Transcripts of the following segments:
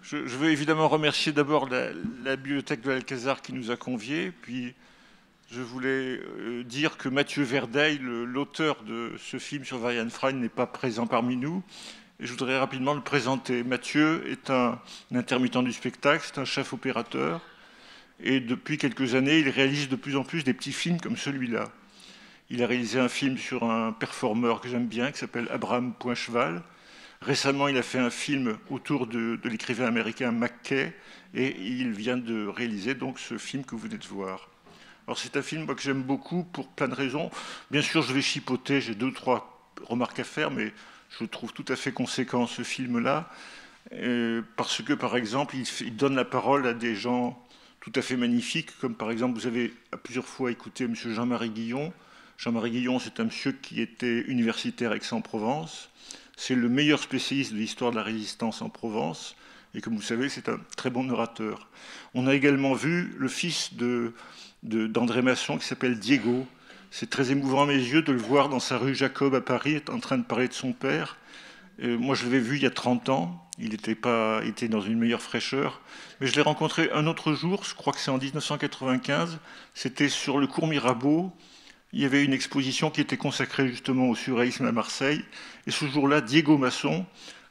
Je veux évidemment remercier d'abord la bibliothèque de l'Alcazar qui nous a conviés. Puis je voulais dire que Mathieu Verdeil, l'auteur de ce film sur Varian Fry, n'est pas présent parmi nous. Et je voudrais rapidement le présenter. Mathieu est un intermittent du spectacle, c'est un chef opérateur. Et depuis quelques années, il réalise de plus en plus des petits films comme celui-là. Il a réalisé un film sur un performeur que j'aime bien, qui s'appelle Abraham Poincheval. Récemment, il a fait un film autour de l'écrivain américain McKay, et il vient de réaliser donc ce film que vous venez de voir. Alors c'est un film moi, que j'aime beaucoup pour plein de raisons. Bien sûr, je vais chipoter, j'ai 2 ou 3 remarques à faire, mais je trouve tout à fait conséquent ce film-là, parce que par exemple, il donne la parole à des gens tout à fait magnifiques, comme par exemple, vous avez à plusieurs fois écouté M. Jean-Marie Guillon. Jean-Marie Guillon, c'est un monsieur qui était universitaire à Aix-en-Provence. C'est le meilleur spécialiste de l'histoire de la résistance en Provence. Et comme vous savez, c'est un très bon orateur. On a également vu le fils d'André Masson qui s'appelle Diego. C'est très émouvant à mes yeux de le voir dans sa rue Jacob à Paris, en train de parler de son père. Moi, je l'avais vu il y a 30 ans. Il était dans une meilleure fraîcheur. Mais je l'ai rencontré un autre jour, je crois que c'est en 1995. C'était sur le cours Mirabeau. Il y avait une exposition qui était consacrée justement au surréalisme à Marseille. Et ce jour-là, Diego Masson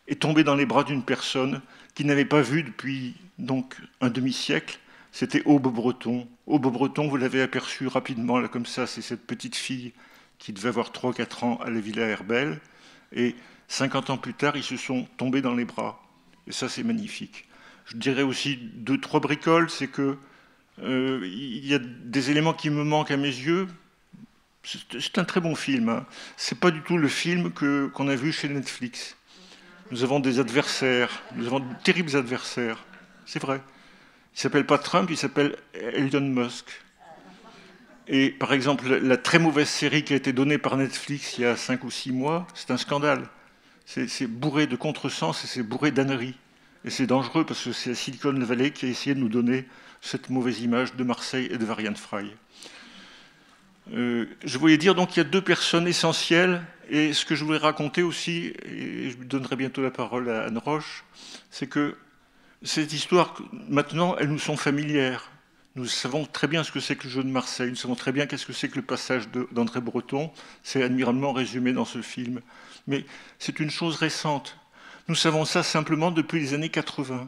est tombé dans les bras d'une personne qu'il n'avait pas vue depuis donc un demi-siècle. C'était Aube Breton. Aube Breton, vous l'avez aperçu rapidement, là comme ça, c'est cette petite fille qui devait avoir 3 ou 4 ans à la Villa Herbel. Et 50 ans plus tard, ils se sont tombés dans les bras. Et ça, c'est magnifique. Je dirais aussi 2 ou 3 bricoles, c'est que il y a des éléments qui me manquent à mes yeux. C'est un très bon film. Hein. C'est pas du tout le film qu'on a vu chez Netflix. Nous avons des adversaires, nous avons de terribles adversaires. C'est vrai. Il s'appelle pas Trump, il s'appelle Elon Musk. Et par exemple, la très mauvaise série qui a été donnée par Netflix il y a 5 ou 6 mois, c'est un scandale. C'est bourré de contresens et c'est bourré d'âneries. Et c'est dangereux parce que c'est la Silicon Valley qui a essayé de nous donner cette mauvaise image de Marseille et de Varian Fry. Je voulais dire donc qu'il y a 2 personnes essentielles, et ce que je voulais raconter aussi, et je donnerai bientôt la parole à Anne Roche, c'est que cette histoire, maintenant, elles nous sont familières. Nous savons très bien ce que c'est que le jeu de Marseille, nous savons très bien qu'est-ce que c'est que le passage d'André Breton, c'est admirablement résumé dans ce film. Mais c'est une chose récente. Nous savons ça simplement depuis les années 80.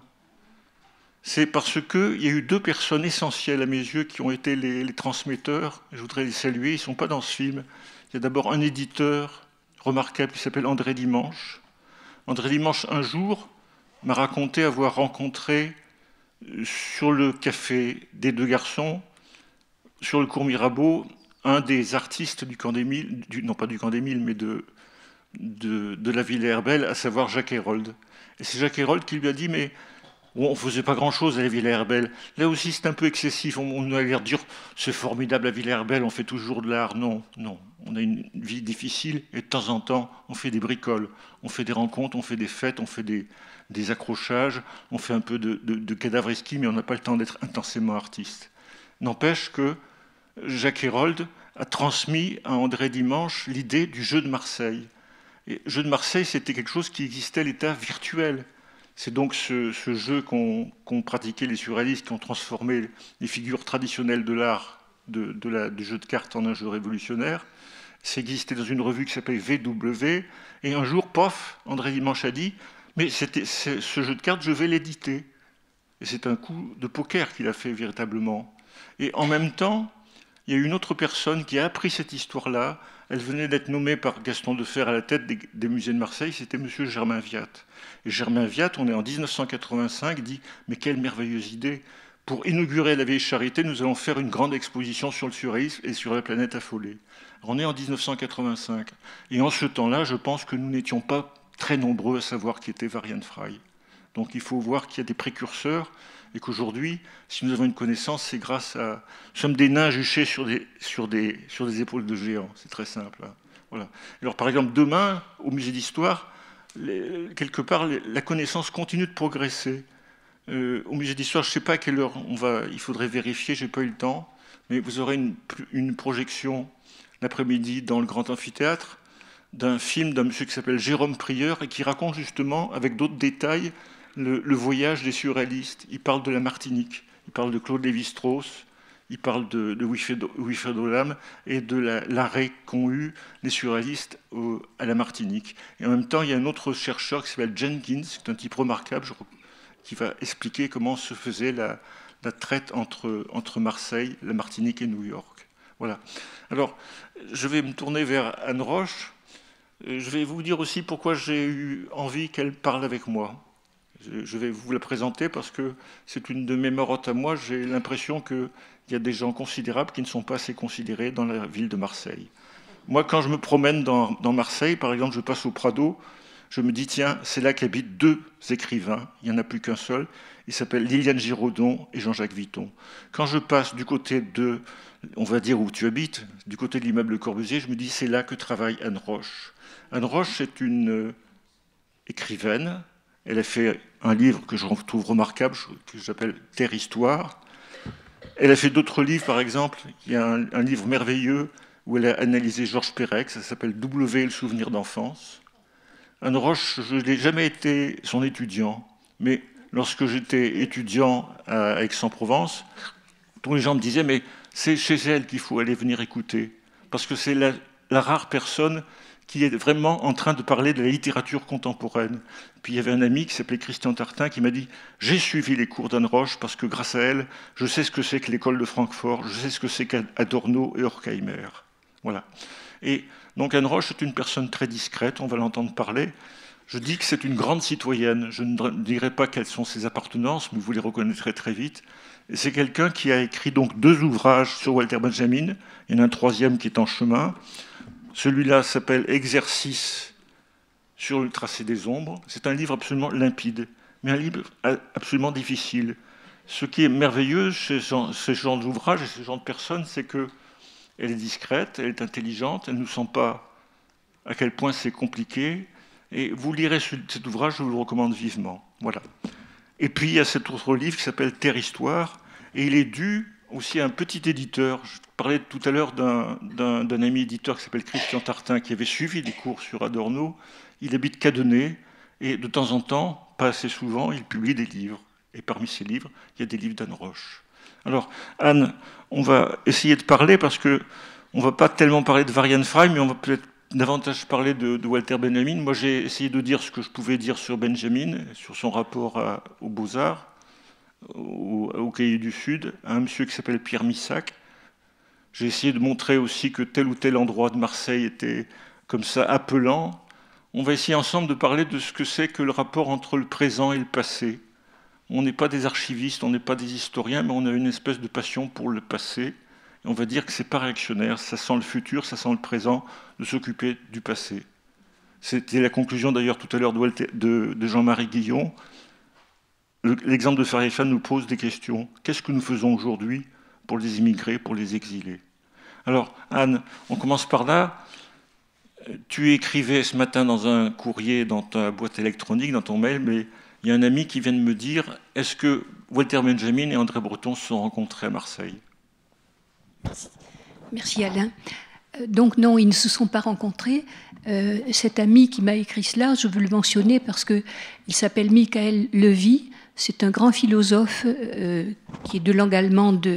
C'est parce qu'il y a eu 2 personnes essentielles à mes yeux qui ont été les transmetteurs. Je voudrais les saluer, ils ne sont pas dans ce film. Il y a d'abord un éditeur remarquable qui s'appelle André Dimanche. André Dimanche, un jour, m'a raconté avoir rencontré sur le café des 2 garçons, sur le cours Mirabeau, un des artistes du camp des Milles, non pas du camp des Milles, mais de la Villa Herbel, à savoir Jacques Hérold. Et c'est Jacques Hérold qui lui a dit « Mais on ne faisait pas grand-chose à la Villa Herbel. Là aussi, c'est un peu excessif. On a l'air de dire c'est formidable la Villa Herbel, on fait toujours de l'art. Non, non. On a une vie difficile et de temps en temps, on fait des bricoles. On fait des rencontres, on fait des fêtes, on fait des accrochages, on fait un peu de cadavreski, mais on n'a pas le temps d'être intensément artiste. N'empêche que Jacques Hérold a transmis à André Dimanche l'idée du jeu de Marseille. Et le jeu de Marseille, c'était quelque chose qui existait à l'état virtuel. C'est donc ce jeu qu'ont pratiqué les surréalistes, qui ont transformé les figures traditionnelles de l'art du jeu de cartes en un jeu révolutionnaire. Ça existait dans une revue qui s'appelle VW. Et un jour, pof, André Dimanche a dit « Mais ce jeu de cartes, je vais l'éditer ». Et c'est un coup de poker qu'il a fait véritablement. Et en même temps, il y a une autre personne qui a appris cette histoire-là. Elle venait d'être nommée par Gaston Defferre à la tête des musées de Marseille, c'était M. Germain Viat. Et Germain Viat, on est en 1985, dit « Mais quelle merveilleuse idée! Pour inaugurer la Vieille Charité, nous allons faire une grande exposition sur le surréalisme et sur la planète affolée. » On est en 1985. Et en ce temps-là, je pense que nous n'étions pas très nombreux à savoir qui était Varian Fry. Donc il faut voir qu'il y a des précurseurs et qu'aujourd'hui, si nous avons une connaissance, c'est grâce à... Nous sommes des nains juchés sur des épaules de géants. C'est très simple. Hein. Voilà. Alors par exemple, demain, au musée d'histoire, quelque part, la connaissance continue de progresser. Au musée d'histoire, je ne sais pas à quelle heure il faudrait vérifier, je n'ai pas eu le temps, mais vous aurez une projection l'après-midi dans le grand amphithéâtre d'un film d'un monsieur qui s'appelle Jérôme Prieur et qui raconte justement, avec d'autres détails, le voyage des surréalistes. Il parle de la Martinique, il parle de Claude Lévi-Strauss, il parle de Wilfred Olam et de l'arrêt qu'ont eu les surréalistes à la Martinique. Et en même temps, il y a un autre chercheur qui s'appelle Jenkins, qui est un type remarquable, qui va expliquer comment se faisait la traite entre Marseille, la Martinique et New York. Voilà. Alors, je vais me tourner vers Anne Roche. Je vais vous dire aussi pourquoi j'ai eu envie qu'elle parle avec moi. Je vais vous la présenter parce que c'est une de mes marottes à moi. J'ai l'impression qu'il y a des gens considérables qui ne sont pas assez considérés dans la ville de Marseille. Moi, quand je me promène dans Marseille, par exemple, je passe au Prado, je me dis, tiens, c'est là qu'habitent deux écrivains, il n'y en a plus qu'un seul, ils s'appellent Liliane Giraudon et Jean-Jacques Vuitton. Quand je passe du côté de, on va dire où tu habites, du côté de l'immeuble Le Corbusier, je me dis, c'est là que travaille Anne Roche. Anne Roche est une écrivaine, elle a fait un livre que je trouve remarquable, que j'appelle Terre-Histoire. Elle a fait d'autres livres, par exemple, il y a un livre merveilleux où elle a analysé Georges Perec, ça s'appelle W et le souvenir d'enfance. Anne Roche, je n'ai jamais été son étudiant, mais lorsque j'étais étudiant à Aix-en-Provence, tous les gens me disaient, mais c'est chez elle qu'il faut aller venir écouter, parce que c'est la rare personne qui est vraiment en train de parler de la littérature contemporaine. Puis il y avait un ami qui s'appelait Christian Tartin qui m'a dit « J'ai suivi les cours d'Anne Roche parce que grâce à elle, je sais ce que c'est que l'école de Francfort, je sais ce que c'est qu'Adorno et Horkheimer. » Voilà. Et donc Anne Roche est une personne très discrète, on va l'entendre parler. Je dis que c'est une grande citoyenne. Je ne dirai pas quelles sont ses appartenances, mais vous les reconnaîtrez très vite. Et c'est quelqu'un qui a écrit donc 2 ouvrages sur Walter Benjamin. Il y en a un 3e qui est en chemin. Celui-là s'appelle « Exercice sur le tracé des ombres ». C'est un livre absolument limpide, mais un livre absolument difficile. Ce qui est merveilleux chez ce genre d'ouvrage et ce genre de personnes, c'est qu'elle est discrète, elle est intelligente, elle ne sent pas à quel point c'est compliqué. Et vous lirez cet ouvrage, je vous le recommande vivement. Voilà. Et puis il y a cet autre livre qui s'appelle « Terre-Histoire », et il est dû aussi à un petit éditeur. Je parlais tout à l'heure d'un ami éditeur qui s'appelle Christian Tartin, qui avait suivi des cours sur Adorno. Il habite Cadenet, et de temps en temps, pas assez souvent, il publie des livres. Et parmi ces livres, il y a des livres d'Anne Roche. Alors, Anne, on va essayer de parler, parce qu'on ne va pas tellement parler de Varian Fry, mais on va peut-être davantage parler de Walter Benjamin. Moi, j'ai essayé de dire ce que je pouvais dire sur Benjamin, sur son rapport aux Beaux-Arts, au Cahiers du Sud, à un monsieur qui s'appelle Pierre Missac. J'ai essayé de montrer aussi que tel ou tel endroit de Marseille était comme ça appelant. On va essayer ensemble de parler de ce que c'est que le rapport entre le présent et le passé. On n'est pas des archivistes, on n'est pas des historiens, mais on a une espèce de passion pour le passé. Et on va dire que c'est pas réactionnaire, ça sent le futur, ça sent le présent, de s'occuper du passé. C'était la conclusion d'ailleurs tout à l'heure de Jean-Marie Guillon. L'exemple de Farifan nous pose des questions. Qu'est-ce que nous faisons aujourd'hui pour les immigrés, pour les exilés? Alors, Anne, on commence par là. Tu écrivais ce matin dans un courrier, dans ta boîte électronique, dans ton mail, mais il y a un ami qui vient de me dire, est-ce que Walter Benjamin et André Breton se sont rencontrés à Marseille? Merci Alain. Donc non, ils ne se sont pas rencontrés. Cet ami qui m'a écrit cela, je veux le mentionner parce qu'il s'appelle Michael Levy. C'est un grand philosophe qui est de langue allemande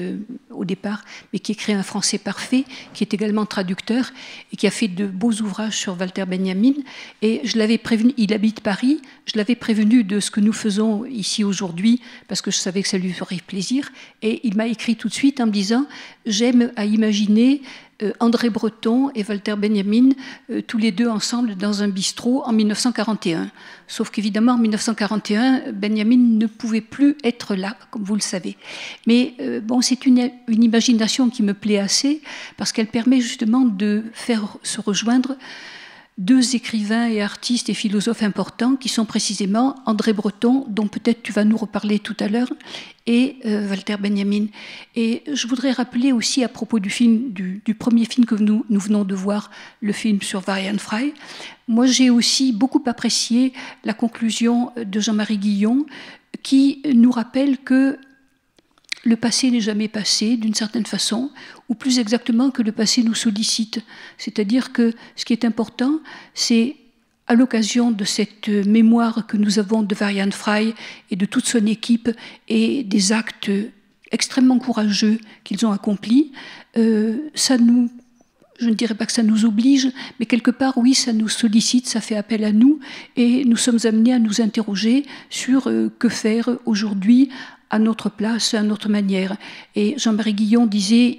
au départ, mais qui écrit un français parfait, qui est également traducteur et qui a fait de beaux ouvrages sur Walter Benjamin. Et je l'avais prévenu, il habite Paris, je l'avais prévenu de ce que nous faisons ici aujourd'hui, parce que je savais que ça lui ferait plaisir. Et il m'a écrit tout de suite en me disant « J'aime à imaginer André Breton et Walter Benjamin, tous les deux ensemble dans un bistrot en 1941. Sauf qu'évidemment, en 1941, Benjamin ne pouvait plus être là, comme vous le savez. Mais bon, c'est une imagination qui me plaît assez, parce qu'elle permet justement de faire se rejoindre 2 écrivains et artistes et philosophes importants, qui sont précisément André Breton, dont peut-être tu vas nous reparler tout à l'heure, et Walter Benjamin. Et je voudrais rappeler aussi à propos du film, du premier film que nous venons de voir, le film sur Varian Fry. Moi, j'ai aussi beaucoup apprécié la conclusion de Jean-Marie Guillon, qui nous rappelle que le passé n'est jamais passé, d'une certaine façon, ou plus exactement que le passé nous sollicite. C'est-à-dire que ce qui est important, c'est à l'occasion de cette mémoire que nous avons de Varian Fry et de toute son équipe et des actes extrêmement courageux qu'ils ont accomplis, ça nous, je ne dirais pas que ça nous oblige, mais quelque part, oui, ça nous sollicite, ça fait appel à nous, et nous sommes amenés à nous interroger sur que faire aujourd'hui à notre place, à notre manière. Et Jean-Marie Guillon disait,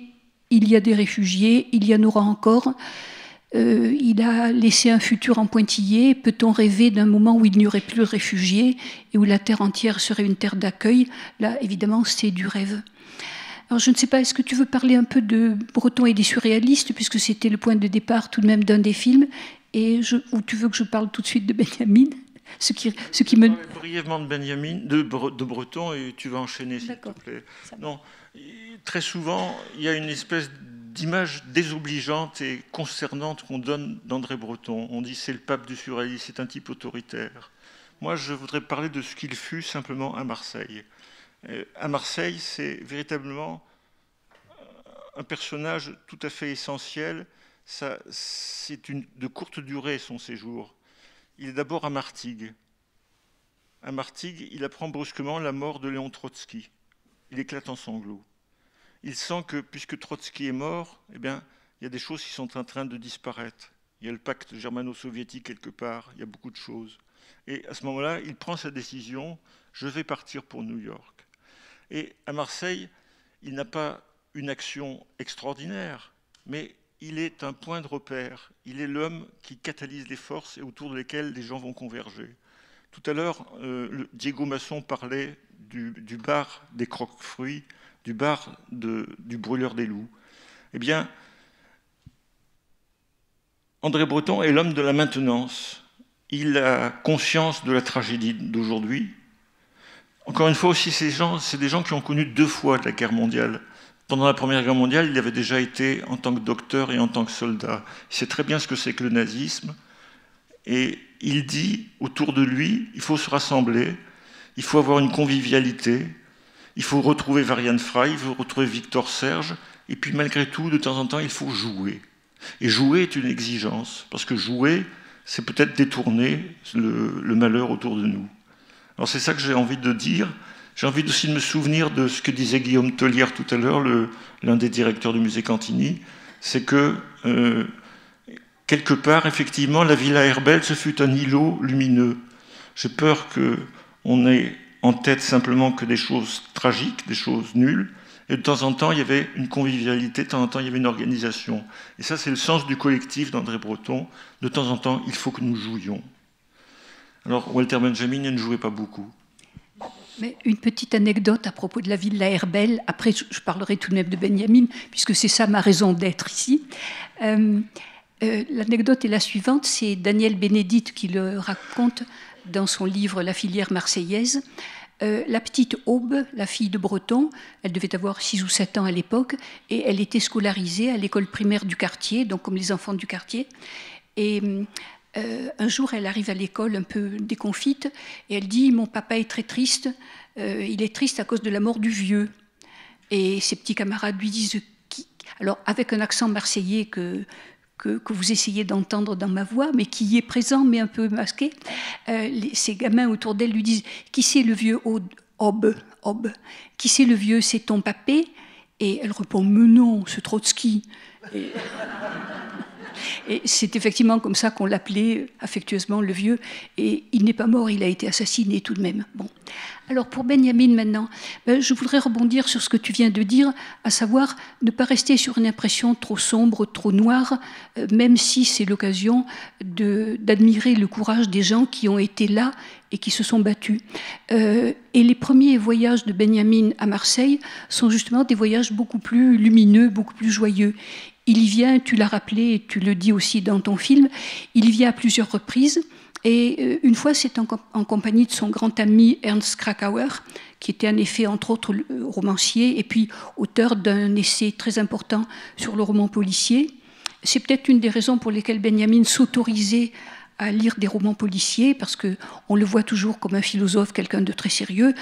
il y a des réfugiés, il y en aura encore. Il a laissé un futur en pointillé. Peut-on rêver d'un moment où il n'y aurait plus de réfugiés et où la terre entière serait une terre d'accueil? Là, évidemment, c'est du rêve. Alors, je ne sais pas, est-ce que tu veux parler un peu de Breton et des surréalistes, puisque c'était le point de départ tout de même d'un des films, ou tu veux que je parle tout de suite de Benjamin, ce qui me... Brièvement de Benjamin, de Breton, et tu vas enchaîner, s'il te plaît. Non, très souvent, il y a une espèce d'image désobligeante et concernante qu'on donne d'André Breton. On dit c'est le pape du surréalisme, c'est un type autoritaire. Moi, je voudrais parler de ce qu'il fut simplement à Marseille. À Marseille, c'est véritablement un personnage tout à fait essentiel. C'est de courte durée son séjour. Il est d'abord à Martigues. À Martigues, il apprend brusquement la mort de Léon Trotsky. Il éclate en sanglots. Il sent que, puisque Trotsky est mort, eh bien, il y a des choses qui sont en train de disparaître. Il y a le pacte germano-soviétique quelque part, il y a beaucoup de choses. Et à ce moment-là, il prend sa décision, je vais partir pour New York. Et à Marseille, il n'a pas une action extraordinaire, mais il est un point de repère. Il est l'homme qui catalyse les forces et autour de lesquelles les gens vont converger. Tout à l'heure, Diego Masson parlait du bar des croque-fruits, du bar du brûleur des loups. Eh bien, André Breton est l'homme de la maintenance. Il a conscience de la tragédie d'aujourd'hui. Encore une fois aussi, c'est des gens qui ont connu 2 fois la guerre mondiale. Pendant la Première Guerre mondiale, il avait déjà été en tant que docteur et en tant que soldat. Il sait très bien ce que c'est que le nazisme. Et il dit, autour de lui, il faut se rassembler, il faut avoir une convivialité, il faut retrouver Varian Fry, il faut retrouver Victor Serge, et puis malgré tout, de temps en temps, il faut jouer. Et jouer est une exigence, parce que jouer, c'est peut-être détourner le malheur autour de nous. Alors c'est ça que j'ai envie de dire. J'ai envie aussi de me souvenir de ce que disait Guillaume Tollière tout à l'heure, l'un des directeurs du musée Cantini, c'est que, quelque part, effectivement, la Villa Herbel, ce fut un îlot lumineux. J'ai peur qu'on ait en tête simplement que des choses tragiques, des choses nulles, et de temps en temps, il y avait une convivialité, de temps en temps, il y avait une organisation. Et ça, c'est le sens du collectif d'André Breton. De temps en temps, il faut que nous jouions. Alors, Walter Benjamin ne jouait pas beaucoup. Mais une petite anecdote à propos de la Villa Herbel. Après, je parlerai tout de même de Benjamin, puisque c'est ça ma raison d'être ici. L'anecdote est la suivante, c'est Daniel Bénédite qui le raconte dans son livre « La filière marseillaise ». La petite Aube, la fille de Breton, elle devait avoir 6 ou 7 ans à l'époque, et elle était scolarisée à l'école primaire du quartier, donc comme les enfants du quartier. Et un jour, elle arrive à l'école un peu déconfite, et elle dit « Mon papa est très triste, il est triste à cause de la mort du vieux ». Et ses petits camarades lui disent « Alors, avec un accent marseillais que vous essayez d'entendre dans ma voix, mais qui est présent, mais un peu masqué. Ces gamins autour d'elle lui disent « Qui c'est le vieux Aube ? Qui c'est le vieux ? C'est ton papé ?» Et elle répond « Mais non, c'est Trotsky. » Et c'est effectivement comme ça qu'on l'appelait affectueusement le vieux. Et il n'est pas mort, il a été assassiné tout de même. Bon. Alors pour Benjamin maintenant, je voudrais rebondir sur ce que tu viens de dire, à savoir ne pas rester sur une impression trop sombre, trop noire, même si c'est l'occasion d'admirer le courage des gens qui ont été là et qui se sont battus. Et les premiers voyages de Benjamin à Marseille sont justement des voyages beaucoup plus lumineux, beaucoup plus joyeux. Il y vient, tu l'as rappelé et tu le dis aussi dans ton film, il y vient à plusieurs reprises. Et une fois, c'est en compagnie de son grand ami Ernst Krakauer, qui était en effet, entre autres, romancier et puis auteur d'un essai très important sur le roman policier. C'est peut-être une des raisons pour lesquelles Benjamin s'autorisait à lire des romans policiers, parce qu'on le voit toujours comme un philosophe, quelqu'un de très sérieux.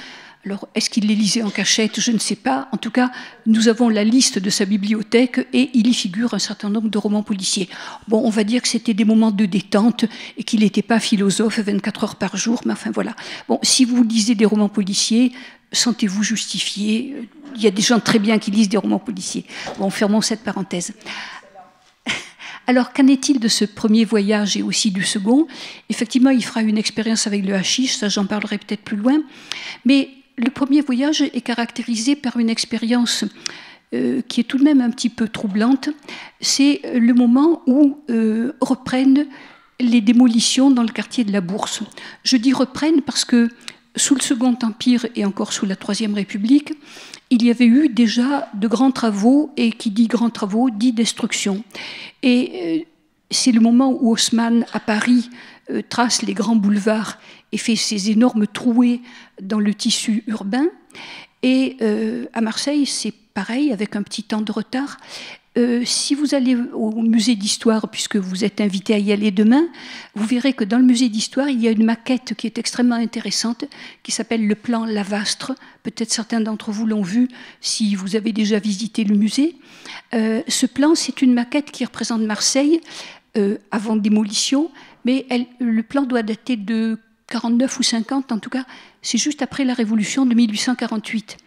Alors, est-ce qu'il les lisait en cachette? Je ne sais pas. En tout cas, nous avons la liste de sa bibliothèque et il y figure un certain nombre de romans policiers. Bon, on va dire que c'était des moments de détente et qu'il n'était pas philosophe 24 heures par jour, mais enfin voilà. Bon, si vous lisez des romans policiers, sentez-vous justifié. Il y a des gens très bien qui lisent des romans policiers. Bon, fermons cette parenthèse. Alors, qu'en est-il de ce premier voyage et aussi du second? Effectivement, il fera une expérience avec le hashish, ça j'en parlerai peut-être plus loin. Mais le premier voyage est caractérisé par une expérience qui est tout de même un petit peu troublante. C'est le moment où reprennent les démolitions dans le quartier de la Bourse. Je dis reprennent parce que sous le Second Empire et encore sous la Troisième République, il y avait eu déjà de grands travaux, et qui dit grands travaux dit destruction. Et c'est le moment où Haussmann, à Paris, trace les grands boulevards et fait ces énormes trouées dans le tissu urbain. Et à Marseille, c'est pareil, avec un petit temps de retard. Si vous allez au musée d'histoire, puisque vous êtes invité à y aller demain, vous verrez que dans le musée d'histoire, il y a une maquette qui est extrêmement intéressante, qui s'appelle le plan Lavastre. Peut-être certains d'entre vous l'ont vu si vous avez déjà visité le musée. Ce plan, c'est une maquette qui représente Marseille avant démolition, mais le plan doit dater de 49 ou 50, en tout cas, c'est juste après la Révolution de 1848.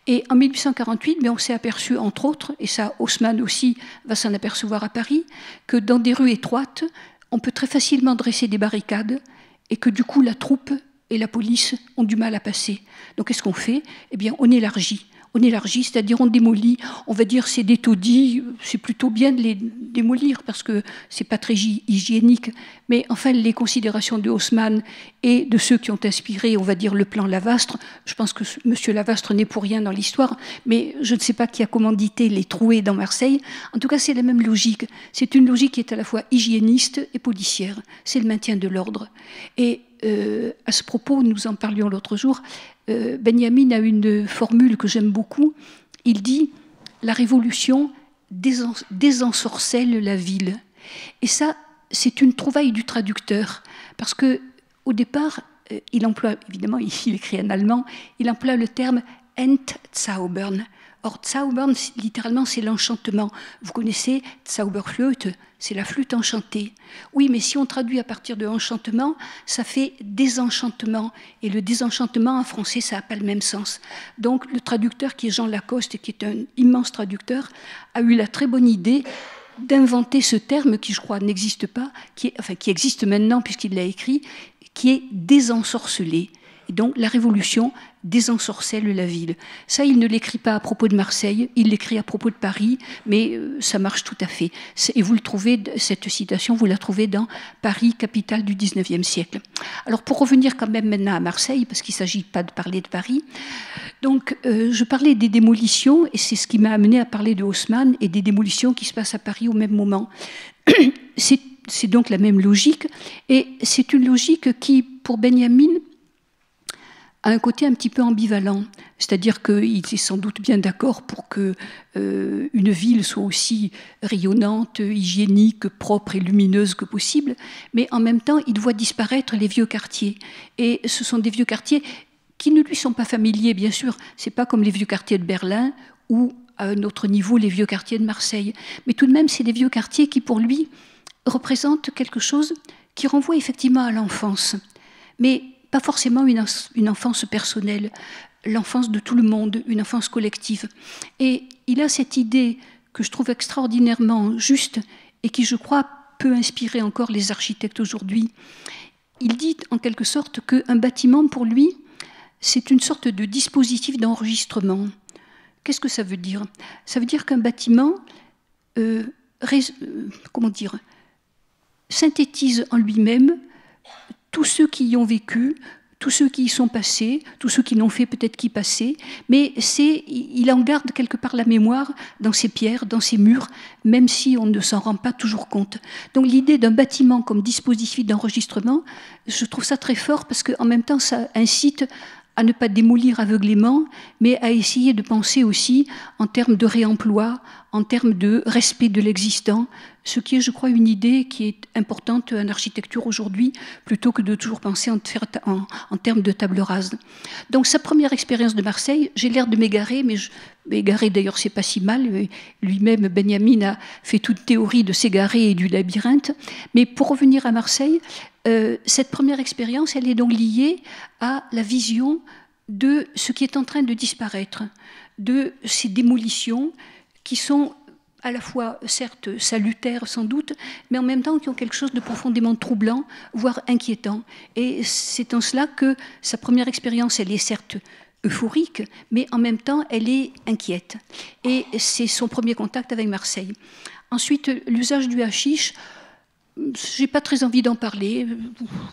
Et en 1848, on s'est aperçu, entre autres, et ça Haussmann aussi va s'en apercevoir à Paris, que dans des rues étroites, on peut très facilement dresser des barricades et que du coup la troupe et la police ont du mal à passer. Donc qu'est-ce qu'on fait? Eh bien, on élargit. On élargit, c'est-à-dire on démolit, on va dire c'est des taudis, c'est plutôt bien de les démolir parce que c'est pas très hygiénique, mais enfin les considérations de Haussmann et de ceux qui ont inspiré, on va dire, le plan Lavastre, je pense que M. Lavastre n'est pour rien dans l'histoire, mais je ne sais pas qui a commandité les trouées dans Marseille, en tout cas c'est la même logique, c'est une logique qui est à la fois hygiéniste et policière, c'est le maintien de l'ordre. Et à ce propos, nous en parlions l'autre jour, Benjamin a une formule que j'aime beaucoup. Il dit « La révolution désensorcelle la ville ». Et ça, c'est une trouvaille du traducteur. Parce qu'au départ, il emploie, évidemment, il écrit en allemand, il emploie le terme « Entzaubern ». Or, Zaubern, littéralement, c'est l'enchantement. Vous connaissez Zauberflöte, c'est la flûte enchantée. Oui, mais si on traduit à partir de enchantement, ça fait désenchantement. Et le désenchantement, en français, ça n'a pas le même sens. Donc, le traducteur, qui est Jean Lacoste, qui est un immense traducteur, a eu la très bonne idée d'inventer ce terme qui, je crois, n'existe pas, qui existe maintenant puisqu'il l'a écrit, qui est désensorcelé. Et donc, la Révolution désensorcelle la ville. Ça, il ne l'écrit pas à propos de Marseille, il l'écrit à propos de Paris, mais ça marche tout à fait. Et vous le trouvez, cette citation, vous la trouvez dans Paris, capitale du XIXe siècle. Alors, pour revenir quand même maintenant à Marseille, parce qu'il ne s'agit pas de parler de Paris, donc je parlais des démolitions, et c'est ce qui m'a amené à parler de Haussmann et des démolitions qui se passent à Paris au même moment. C'est donc la même logique, et c'est une logique qui, pour Benjamin, a un côté un petit peu ambivalent, c'est-à-dire qu'il est sans doute bien d'accord pour que une ville soit aussi rayonnante, hygiénique, propre et lumineuse que possible, mais en même temps, il voit disparaître les vieux quartiers. Et ce sont des vieux quartiers qui ne lui sont pas familiers, bien sûr. C'est pas comme les vieux quartiers de Berlin ou, à un autre niveau, les vieux quartiers de Marseille. Mais tout de même, c'est des vieux quartiers qui, pour lui, représentent quelque chose qui renvoie effectivement à l'enfance. Mais pas forcément une enfance personnelle, l'enfance de tout le monde, une enfance collective. Et il a cette idée que je trouve extraordinairement juste et qui, je crois, peut inspirer encore les architectes aujourd'hui. Il dit en quelque sorte qu'un bâtiment, pour lui, c'est une sorte de dispositif d'enregistrement. Qu'est-ce que ça veut dire? Ça veut dire qu'un bâtiment synthétise en lui-même tous ceux qui y ont vécu, tous ceux qui y sont passés, tous ceux qui n'ont fait peut-être qu'y passer, mais il en garde quelque part la mémoire dans ses pierres, dans ses murs, même si on ne s'en rend pas toujours compte. Donc l'idée d'un bâtiment comme dispositif d'enregistrement, je trouve ça très fort parce qu'en même temps ça incite à ne pas démolir aveuglément, mais à essayer de penser aussi en termes de réemploi, en termes de respect de l'existant, ce qui est, je crois, une idée qui est importante en architecture aujourd'hui, plutôt que de toujours penser en termes de table rase. Donc sa première expérience de Marseille, j'ai l'air de m'égarer, mais égarer d'ailleurs c'est pas si mal, lui-même Benjamin a fait toute théorie de s'égarer et du labyrinthe, mais pour revenir à Marseille, cette première expérience, elle est donc liée à la vision de ce qui est en train de disparaître, de ces démolitions qui sont à la fois, certes, salutaires sans doute, mais en même temps qui ont quelque chose de profondément troublant, voire inquiétant. Et c'est en cela que sa première expérience, elle est certes euphorique, mais en même temps, elle est inquiète. Et c'est son premier contact avec Marseille. Ensuite, l'usage du hashish, j'ai pas très envie d'en parler.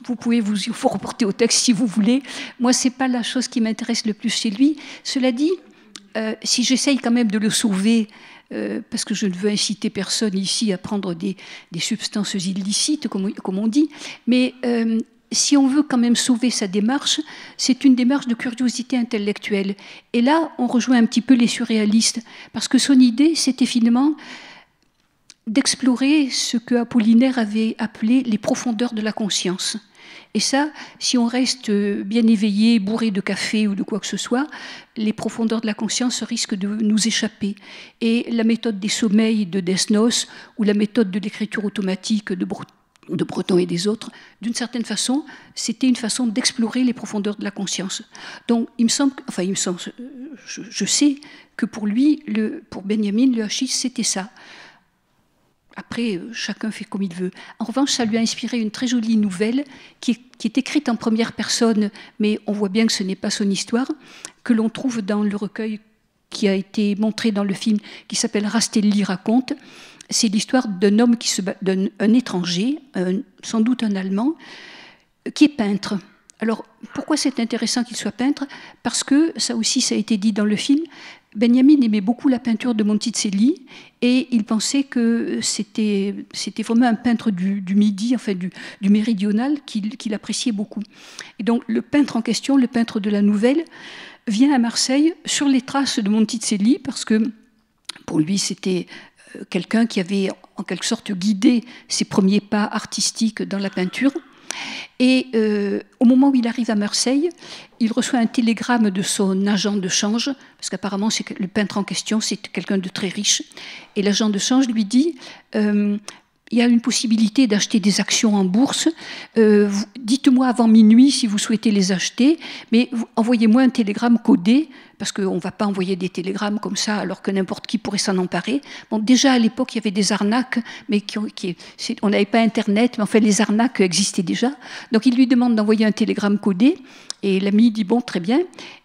Vous pouvez vous reporter au texte si vous voulez. Moi, c'est pas la chose qui m'intéresse le plus chez lui. Cela dit, si j'essaye quand même de le sauver, parce que je ne veux inciter personne ici à prendre des substances illicites, comme on dit, mais si on veut quand même sauver sa démarche, c'est une démarche de curiosité intellectuelle. Et là, on rejoint un petit peu les surréalistes, parce que son idée, c'était finalement d'explorer ce que Apollinaire avait appelé les profondeurs de la conscience. Et ça, si on reste bien éveillé, bourré de café ou de quoi que ce soit, les profondeurs de la conscience risquent de nous échapper. Et la méthode des sommeils de Desnos ou la méthode de l'écriture automatique de Breton et des autres, d'une certaine façon, c'était une façon d'explorer les profondeurs de la conscience. Donc, il me semble, je sais que pour lui, pour Benjamin, le hashish, c'était ça. Après, chacun fait comme il veut. En revanche, ça lui a inspiré une très jolie nouvelle qui est écrite en première personne, mais on voit bien que ce n'est pas son histoire, que l'on trouve dans le recueil qui a été montré dans le film, qui s'appelle Rastelli raconte. C'est l'histoire d'un homme, d'un étranger, sans doute un Allemand, qui est peintre. Alors, pourquoi c'est intéressant qu'il soit peintre? Parce que, ça aussi, ça a été dit dans le film, Benjamin aimait beaucoup la peinture de Monticelli et il pensait que c'était vraiment un peintre du Midi, enfin du méridional, qu'il appréciait beaucoup. Et donc le peintre en question, le peintre de la nouvelle, vient à Marseille sur les traces de Monticelli parce que pour lui c'était quelqu'un qui avait en quelque sorte guidé ses premiers pas artistiques dans la peinture. Et au moment où il arrive à Marseille, il reçoit un télégramme de son agent de change, parce qu'apparemment le peintre en question, c'est quelqu'un de très riche. Et l'agent de change lui dit il y a une possibilité d'acheter des actions en bourse. Dites-moi avant minuit si vous souhaitez les acheter, mais envoyez-moi un télégramme codé, parce qu'on ne va pas envoyer des télégrammes comme ça alors que n'importe qui pourrait s'en emparer. Bon, déjà à l'époque, il y avait des arnaques, mais on n'avait pas Internet, mais enfin les arnaques existaient déjà. Donc il lui demande d'envoyer un télégramme codé, et l'ami dit bon, très bien.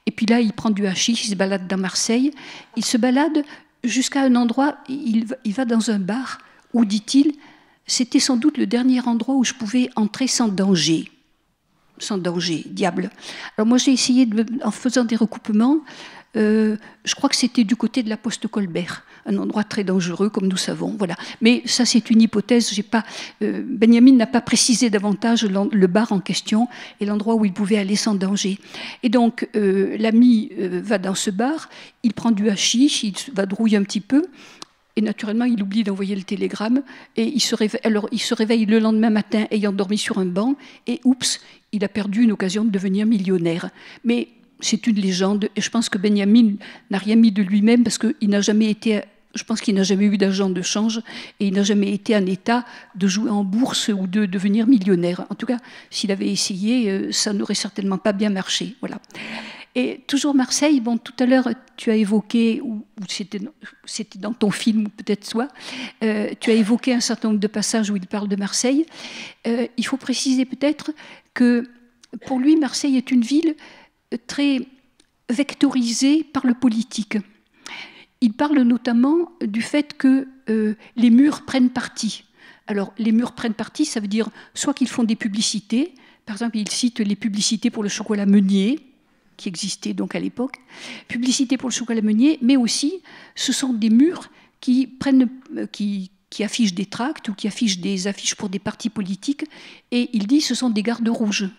Et puis là, il prend du hashish, il se balade dans Marseille. Il se balade jusqu'à un endroit, il va dans un bar où, dit-il, c'était sans doute le dernier endroit où je pouvais entrer sans danger. Sans danger, diable. Alors moi, j'ai essayé, en faisant des recoupements, je crois que c'était du côté de la Poste Colbert, un endroit très dangereux, comme nous savons. Voilà. Mais ça, c'est une hypothèse. Benjamin n'a pas précisé davantage le bar en question et l'endroit où il pouvait aller sans danger. Et donc, l'ami va dans ce bar, il prend du hashish, il vadrouille un petit peu, et naturellement, il oublie d'envoyer le télégramme, et il se réveille le lendemain matin ayant dormi sur un banc, et oups, il a perdu une occasion de devenir millionnaire. Mais c'est une légende, et je pense que Benjamin n'a rien mis de lui-même, parce qu'il n'a jamais été... Je pense qu'il n'a jamais eu d'agent de change, et il n'a jamais été en état de jouer en bourse ou de devenir millionnaire. En tout cas, s'il avait essayé, ça n'aurait certainement pas bien marché. Voilà. Et toujours Marseille, bon, tout à l'heure, tu as évoqué, ou c'était dans ton film, ou peut-être toi, tu as évoqué un certain nombre de passages où il parle de Marseille. Il faut préciser peut-être que pour lui, Marseille est une ville très vectorisée par le politique. Il parle notamment du fait que les murs prennent parti. Alors, les murs prennent parti, ça veut dire soit qu'ils font des publicités, par exemple, il cite les publicités pour le chocolat Meunier, qui existait donc à l'époque, publicité pour le chocolat Meunier, mais aussi ce sont des murs qui affichent des tracts ou qui affichent des affiches pour des partis politiques, et il dit ce sont des gardes rouges.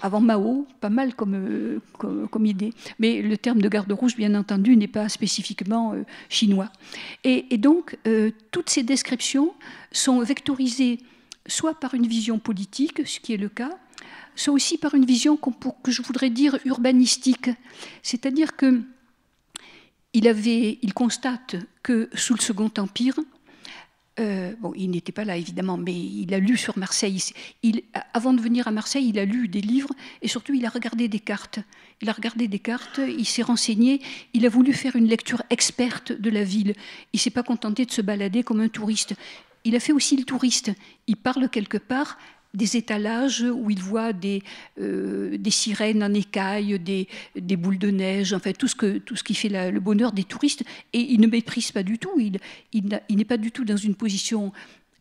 avant Mao, pas mal comme idée. Mais le terme de garde rouge, bien entendu, n'est pas spécifiquement chinois. Et donc, toutes ces descriptions sont vectorisées soit par une vision politique, ce qui est le cas, soit aussi par une vision que je voudrais dire urbanistique. C'est-à-dire que il constate que sous le Second Empire, bon, il n'était pas là évidemment, mais il a lu sur Marseille. Avant de venir à Marseille, il a lu des livres et surtout il a regardé des cartes. Il s'est renseigné, il a voulu faire une lecture experte de la ville. Il ne s'est pas contenté de se balader comme un touriste. Il a fait aussi le touriste. Il parle quelque part des étalages où il voit des sirènes en écailles, des boules de neige, enfin tout ce qui fait le bonheur des touristes. Et il ne méprise pas du tout, il n'est pas du tout dans une position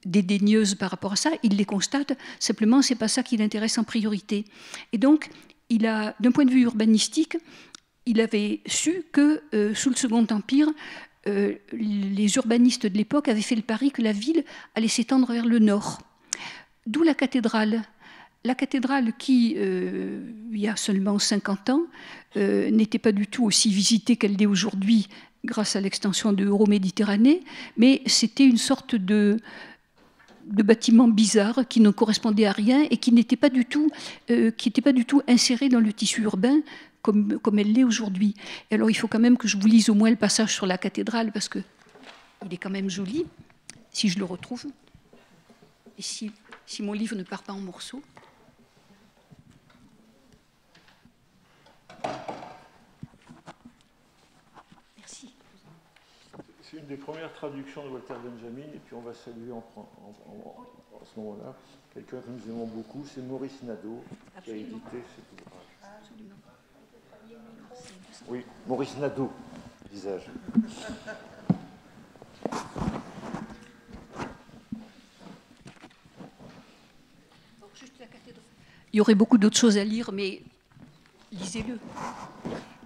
dédaigneuse par rapport à ça, il les constate, simplement c'est pas ça qui l'intéresse en priorité. Et donc, d'un point de vue urbanistique, il avait su que sous le Second Empire, les urbanistes de l'époque avaient fait le pari que la ville allait s'étendre vers le nord. D'où la cathédrale. La cathédrale qui, il y a seulement 50 ans, n'était pas du tout aussi visitée qu'elle l'est aujourd'hui grâce à l'extension de Euroméditerranée, mais c'était une sorte de bâtiment bizarre qui ne correspondait à rien et qui n'était pas du tout inséré dans le tissu urbain comme elle l'est aujourd'hui. Et alors il faut quand même que je vous lise au moins le passage sur la cathédrale parce qu'il est quand même joli, si je le retrouve. Et si mon livre ne part pas en morceaux. Merci. C'est une des premières traductions de Walter Benjamin, et puis on va saluer à ce moment-là quelqu'un que nous aimons beaucoup, c'est Maurice Nadeau, qui a édité cet ouvrage. Absolument. Oui, Maurice Nadeau, visage. Il y aurait beaucoup d'autres choses à lire, mais lisez-le.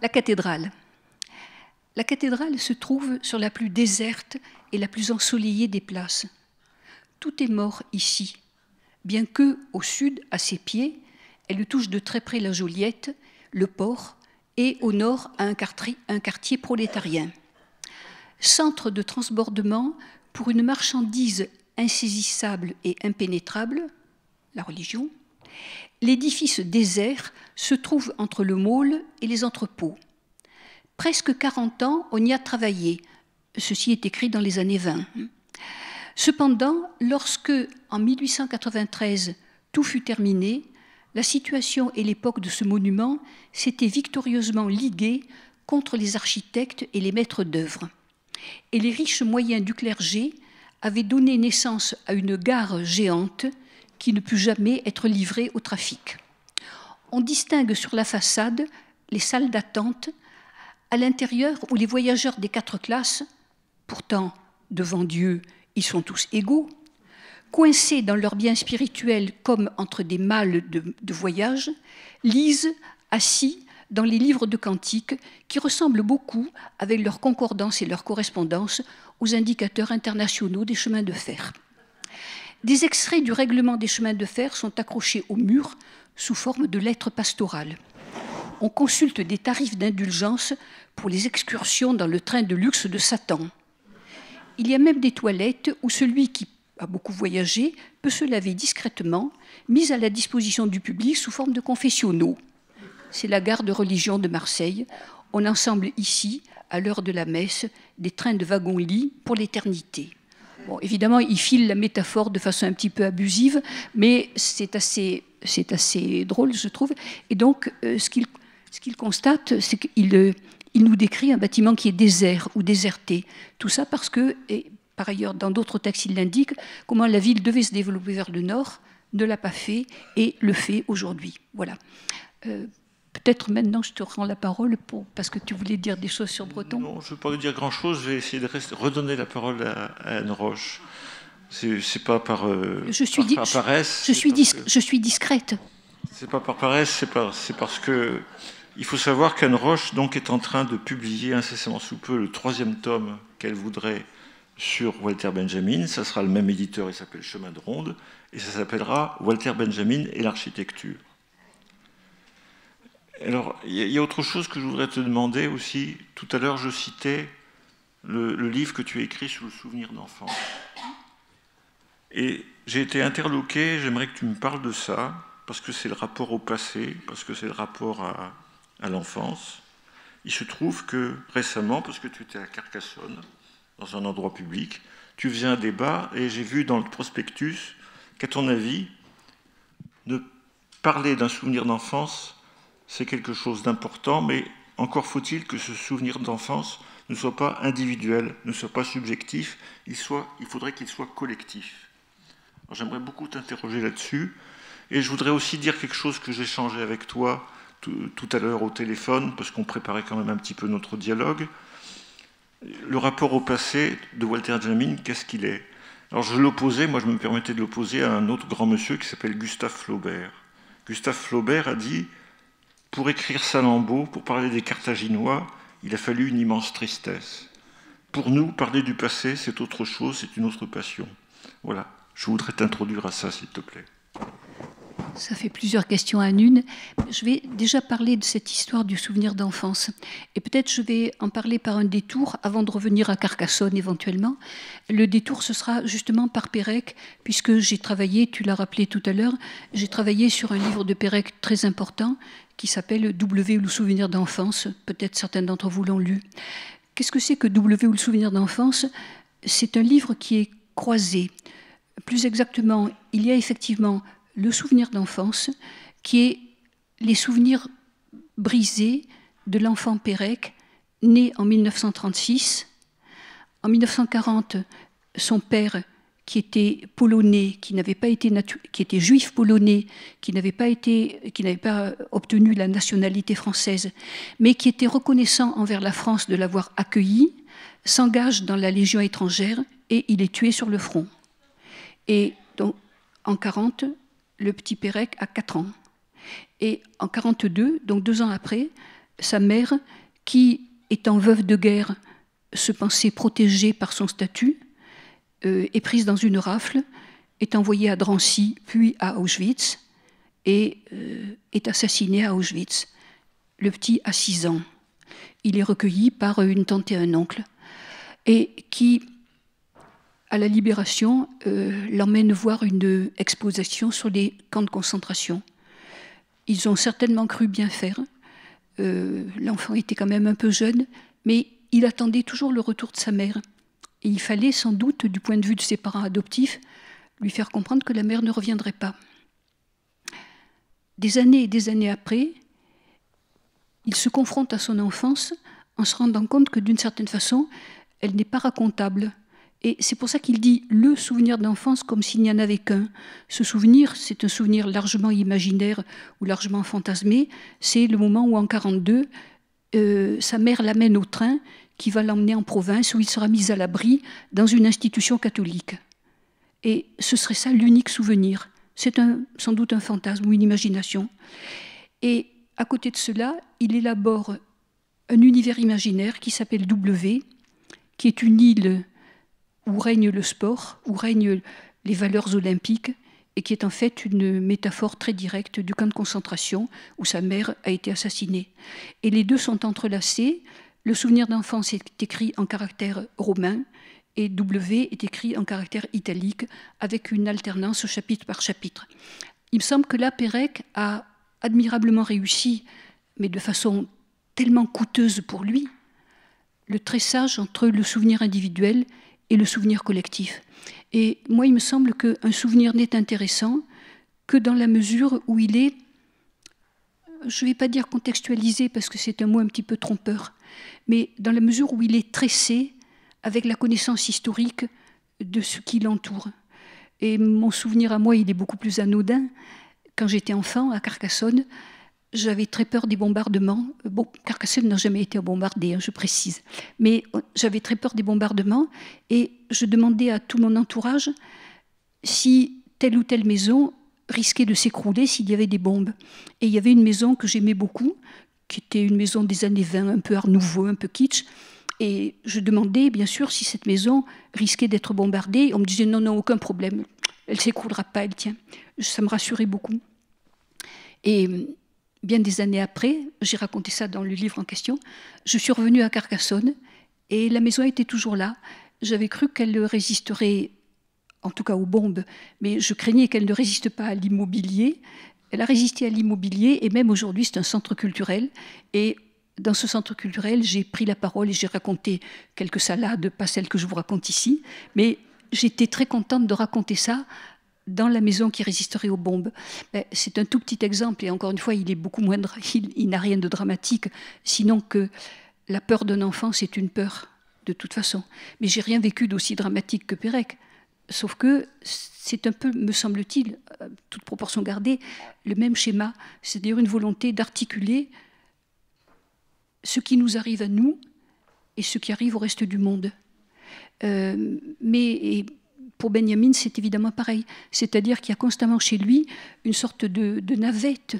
La cathédrale. La cathédrale se trouve sur la plus déserte et la plus ensoleillée des places. Tout est mort ici, bien que, au sud, à ses pieds, elle touche de très près la Joliette, le port, et au nord à un quartier prolétarien. Centre de transbordement pour une marchandise insaisissable et impénétrable, la religion, l'édifice désert se trouve entre le môle et les entrepôts. Presque 40 ans, on y a travaillé. Ceci est écrit dans les années 20. Cependant, lorsque, en 1893, tout fut terminé, la situation et l'époque de ce monument s'étaient victorieusement liguées contre les architectes et les maîtres d'œuvre. Et les riches moyens du clergé avaient donné naissance à une gare géante qui ne put jamais être livrée au trafic. On distingue sur la façade les salles d'attente, à l'intérieur où les voyageurs des 4 classes, pourtant devant Dieu, ils sont tous égaux, coincés dans leurs biens spirituels comme entre des malles de voyage, lisent, assis, dans les livres de cantiques qui ressemblent beaucoup, avec leur concordance et leur correspondance, aux indicateurs internationaux des chemins de fer. Des extraits du règlement des chemins de fer sont accrochés au mur sous forme de lettres pastorales. On consulte des tarifs d'indulgence pour les excursions dans le train de luxe de Satan. Il y a même des toilettes où celui qui a beaucoup voyagé peut se laver discrètement, mises à la disposition du public sous forme de confessionnaux. C'est la gare de religion de Marseille. On ensemble ici, à l'heure de la messe, des trains de wagons-lits pour l'éternité. Bon, évidemment, il file la métaphore de façon un petit peu abusive, mais c'est assez drôle, je trouve. Et donc, ce qu'il constate, c'est qu'il nous décrit un bâtiment qui est désert ou déserté. Tout ça parce que, et par ailleurs, dans d'autres textes, il l'indique, comment la ville devait se développer vers le nord, ne l'a pas fait et le fait aujourd'hui. Voilà. Peut-être maintenant, je te rends la parole parce que tu voulais dire des choses sur Breton. Non, je ne veux pas dire grand-chose. Je vais essayer de redonner la parole à Anne Roche. C'est pas par paresse. Je suis discrète. C'est pas par paresse, c'est parce que il faut savoir qu'Anne Roche donc, est en train de publier incessamment sous peu le 3e tome qu'elle voudrait sur Walter Benjamin. Ça sera le même éditeur, il s'appelle Chemin de Ronde, et ça s'appellera Walter Benjamin et l'architecture. Alors, il y a autre chose que je voudrais te demander aussi. Tout à l'heure, je citais le livre que tu as écrit sur le souvenir d'enfance. Et j'ai été interloqué, j'aimerais que tu me parles de ça, parce que c'est le rapport au passé, parce que c'est le rapport à l'enfance. Il se trouve que récemment, parce que tu étais à Carcassonne, dans un endroit public, tu faisais un débat, et j'ai vu dans le prospectus qu'à ton avis, de parler d'un souvenir d'enfance, c'est quelque chose d'important, mais encore faut-il que ce souvenir d'enfance ne soit pas individuel, ne soit pas subjectif, il faudrait qu'il soit collectif. J'aimerais beaucoup t'interroger là-dessus, et je voudrais aussi dire quelque chose que j'ai échangé avec toi tout à l'heure au téléphone, parce qu'on préparait quand même un petit peu notre dialogue. Le rapport au passé de Walter Benjamin, qu'est-ce qu'il est? Alors je l'opposais, moi je me permettais de l'opposer à un autre grand monsieur qui s'appelle Gustave Flaubert. Gustave Flaubert a dit, pour écrire Salammbô, pour parler des Carthaginois, il a fallu une immense tristesse. Pour nous, parler du passé, c'est autre chose, c'est une autre passion. Voilà, je voudrais t'introduire à ça, s'il te plaît. Ça fait plusieurs questions en une. Je vais déjà parler de cette histoire du souvenir d'enfance. Et peut-être je vais en parler par un détour avant de revenir à Carcassonne éventuellement. Le détour, ce sera justement par Pérec, puisque j'ai travaillé, tu l'as rappelé tout à l'heure, j'ai travaillé sur un livre de Pérec très important qui s'appelle W ou le souvenir d'enfance. Peut-être certains d'entre vous l'ont lu. Qu'est-ce que c'est que W ou le souvenir d'enfance? C'est un livre qui est croisé. Plus exactement, il y a effectivement le souvenir d'enfance, qui est les souvenirs brisés de l'enfant Pérec, né en 1936. En 1940, son père, qui était polonais, qui était juif polonais, qui n'avait pas obtenu la nationalité française, mais qui était reconnaissant envers la France de l'avoir accueilli, s'engage dans la Légion étrangère et il est tué sur le front. Et donc, en 1940, le petit Pérec a 4 ans. Et en 1942, donc 2 ans après, sa mère, qui, étant veuve de guerre, se pensait protégée par son statut, est prise dans une rafle, est envoyée à Drancy, puis à Auschwitz, et est assassinée à Auschwitz. Le petit a 6 ans. Il est recueilli par une tante et un oncle, et qui, à la Libération, l'emmène voir une exposition sur les camps de concentration. Ils ont certainement cru bien faire. L'enfant était quand même un peu jeune, mais il attendait toujours le retour de sa mère. Et il fallait sans doute, du point de vue de ses parents adoptifs, lui faire comprendre que la mère ne reviendrait pas. Des années et des années après, il se confronte à son enfance en se rendant compte que d'une certaine façon, elle n'est pas racontable. Et c'est pour ça qu'il dit le souvenir d'enfance comme s'il n'y en avait qu'un. Ce souvenir, c'est un souvenir largement imaginaire ou largement fantasmé. C'est le moment où en 1942, sa mère l'amène au train qui va l'emmener en province où il sera mis à l'abri dans une institution catholique. Et ce serait ça l'unique souvenir. C'est sans doute un fantasme ou une imagination. Et à côté de cela, il élabore un univers imaginaire qui s'appelle W, qui est une île où règne le sport, où règnent les valeurs olympiques, et qui est en fait une métaphore très directe du camp de concentration où sa mère a été assassinée. Et les deux sont entrelacés. Le souvenir d'enfance est écrit en caractère romain, et W est écrit en caractère italique, avec une alternance chapitre par chapitre. Il me semble que là, Pérec a admirablement réussi, mais de façon tellement coûteuse pour lui, le tressage entre le souvenir individuel et le souvenir collectif. Et moi, il me semble qu'un souvenir n'est intéressant que dans la mesure où il est, je ne vais pas dire contextualisé parce que c'est un mot un petit peu trompeur, mais dans la mesure où il est tressé avec la connaissance historique de ce qui l'entoure. Et mon souvenir à moi, il est beaucoup plus anodin. Quand j'étais enfant, à Carcassonne, j'avais très peur des bombardements. Bon, Carcassonne n'a jamais été bombardée, je précise. Mais j'avais très peur des bombardements et je demandais à tout mon entourage si telle ou telle maison risquait de s'écrouler s'il y avait des bombes. Et il y avait une maison que j'aimais beaucoup, qui était une maison des années 20, un peu art nouveau, un peu kitsch. Et je demandais, bien sûr, si cette maison risquait d'être bombardée. On me disait non, aucun problème. Elle ne s'écroulera pas, elle tient. Ça me rassurait beaucoup. Et bien des années après, j'ai raconté ça dans le livre en question, je suis revenue à Carcassonne et la maison était toujours là. J'avais cru qu'elle résisterait, en tout cas aux bombes, mais je craignais qu'elle ne résiste pas à l'immobilier. Elle a résisté à l'immobilier et même aujourd'hui, c'est un centre culturel. Et dans ce centre culturel, j'ai pris la parole et j'ai raconté quelques salades, pas celles que je vous raconte ici, mais j'étais très contente de raconter ça dans la maison qui résisterait aux bombes. C'est un tout petit exemple, et encore une fois, il est beaucoup moindre, il n'a rien de dramatique, sinon que la peur d'un enfant, c'est une peur, de toute façon. Mais j'ai rien vécu d'aussi dramatique que Pérec. Sauf que c'est un peu, me semble-t-il, toute proportion gardée, le même schéma, c'est-à-dire une volonté d'articuler ce qui nous arrive à nous et ce qui arrive au reste du monde. Mais pour Benjamin, c'est évidemment pareil. C'est-à-dire qu'il y a constamment chez lui une sorte de navette.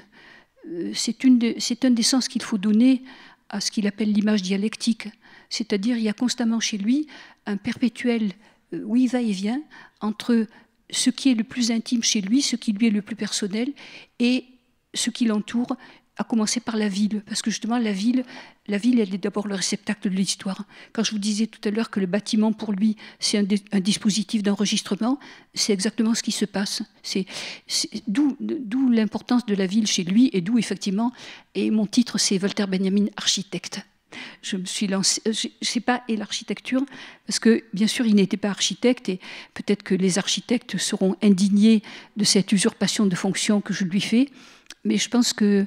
C'est un des sens qu'il faut donner à ce qu'il appelle l'image dialectique. C'est-à-dire qu'il y a constamment chez lui un perpétuel oui, va-et-vient entre ce qui est le plus intime chez lui, ce qui lui est le plus personnel, et ce qui l'entoure, à commencer par la ville. Parce que justement, la ville, elle est d'abord le réceptacle de l'histoire. Quand je vous disais tout à l'heure que le bâtiment, pour lui, c'est un dispositif d'enregistrement, c'est exactement ce qui se passe. D'où l'importance de la ville chez lui, et d'où, effectivement, et mon titre, c'est Walter Benjamin, architecte. Je me suis lancée, je ne sais pas, et l'architecture, parce que bien sûr il n'était pas architecte et peut-être que les architectes seront indignés de cette usurpation de fonction que je lui fais, mais je pense que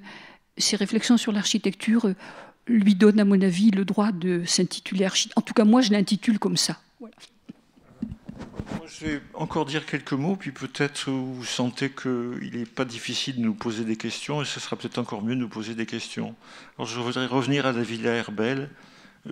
ces réflexions sur l'architecture lui donnent à mon avis le droit de s'intituler architecte. En tout cas moi je l'intitule comme ça. Voilà. Je vais encore dire quelques mots, puis peut-être vous sentez qu'il n'est pas difficile de nous poser des questions, et ce sera peut-être encore mieux de nous poser des questions. Alors je voudrais revenir à la Villa Herbel.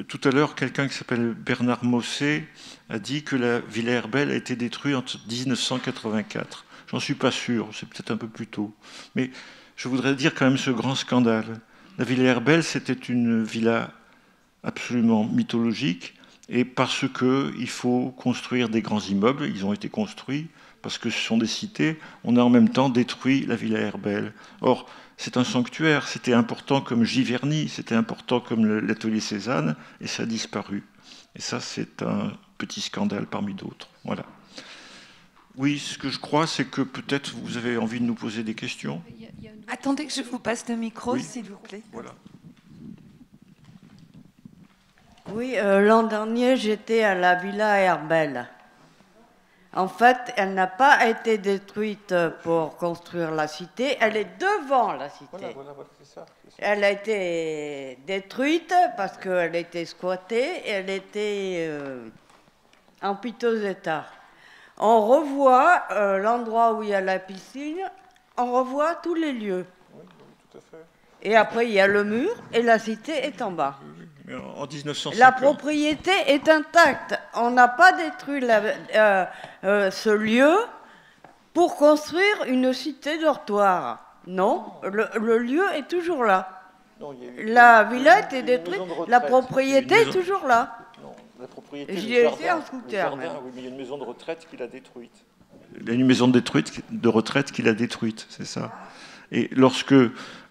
Tout à l'heure, quelqu'un qui s'appelle Bernard Mosset a dit que la Villa Herbel a été détruite en 1984. J'en suis pas sûr, c'est peut-être un peu plus tôt. Mais je voudrais dire quand même ce grand scandale. La Villa Herbel, c'était une villa absolument mythologique, et parce qu'il faut construire des grands immeubles, ils ont été construits, parce que ce sont des cités, on a en même temps détruit la Villa Herbel. Or, c'est un sanctuaire, c'était important comme Giverny, c'était important comme l'atelier Cézanne, et ça a disparu. Et ça, c'est un petit scandale parmi d'autres. Voilà. Oui, ce que je crois, c'est que peut-être vous avez envie de nous poser des questions. Attendez que je vous passe le micro, oui. S'il vous plaît. Voilà. Oui, l'an dernier, j'étais à la Villa Herbel. En fait, elle n'a pas été détruite pour construire la cité, elle est devant la cité. Voilà, c'est ça. Elle a été détruite parce qu'elle a été squattée et elle était en piteux état. On revoit l'endroit où il y a la piscine, on revoit tous les lieux. Oui, tout à fait. Et après, il y a le mur et la cité est en bas. En 1950. La propriété est intacte. On n'a pas détruit ce lieu pour construire une cité dortoir. Non, le lieu est toujours là. Non, la villa a été détruite, la propriété est toujours là. Non, la propriété. J'y ai été en scooter. Oui, mais il y a une maison de retraite qui l'a détruite. Il y a une maison de retraite qui l'a détruite, c'est ça. Et lorsque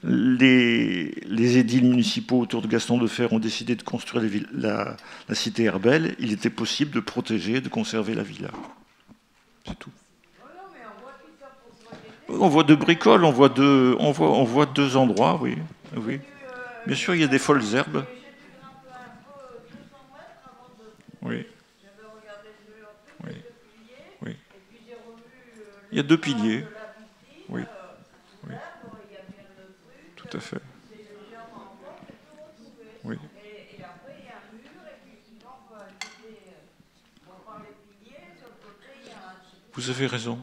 les édiles municipaux autour de Gaston Defferre ont décidé de construire la cité Herbel, il était possible de protéger, de conserver la villa. C'est tout. On voit deux bricoles, on voit deux endroits, oui. Oui. Bien sûr, il y a des folles herbes. Oui. Oui. Oui. Il y a deux piliers. Oui. Oui. Tout à fait. Oui. Vous avez raison.